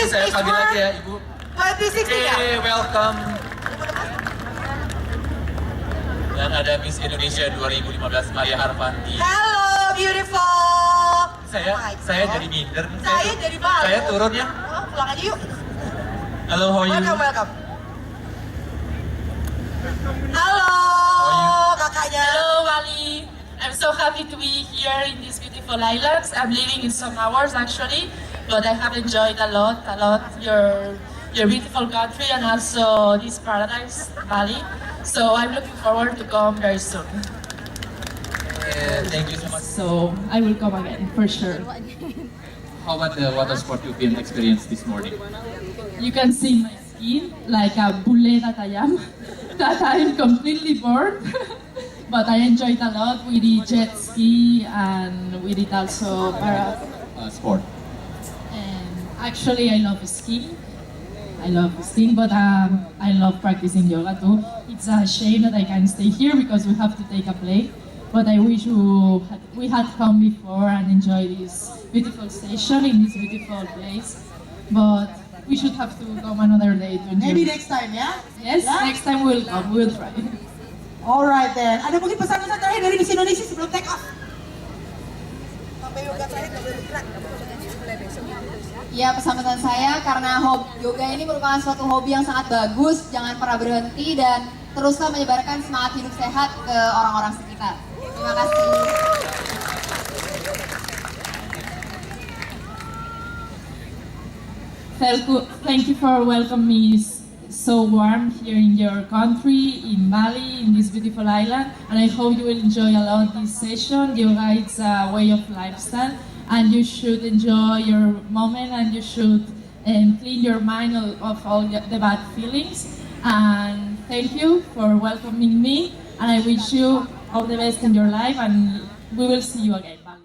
saya panggil lagi ya Ibu. 2016 ya? Welcome. Dan ada Miss Indonesia 2015 Maria Harvanti. Hello, beautiful. Saya jadi minder. Saya jadi malu. Saya turun ya. Oh, pulang aja yuk. Halo, how are you? Welcome. Halo, kakaknya. Hello, Bali. I'm so happy to be here in these beautiful islands. I'm leaving in some hours actually, but I have enjoyed a lot your beautiful country and also this paradise, Bali. So I'm looking forward to come very soon. Thank you so much. So I will come again for sure. How about the water sport you've been experienced this morning? You can see my skin like a bullet that I am, that I'm completely bored. But I enjoyed a lot. We did jet ski and we did also Sport. And actually I love skiing. But I love practicing yoga too. It's a shame that I can't stay here because we have to take a plane. But I wish we had come before and enjoy this beautiful station in this beautiful place. But we should have to come another day to enjoy. Maybe next time, ya? Yes, Yeah? next time we'll come. We'll try. Alright then. Ada mungkin pesan-pesan terakhir dari Miss Indonesia sebelum take off? Sampai yoga terakhir nggak boleh bergerak. Ya, pesan-pesan saya karena yoga ini merupakan suatu hobi yang sangat bagus, jangan pernah berhenti dan teruslah menyebarkan semangat hidup sehat ke orang-orang sekitar. Terima kasih. Thank you for welcoming me so warm here in your country, in Bali, in this beautiful island. And I hope you will enjoy a lot this session. Yoga is a way of lifestyle, and you should enjoy your moment, and you should clean your mind of all the bad feelings. And thank you for welcoming me, and I wish you all the best in your life, and we will see you again.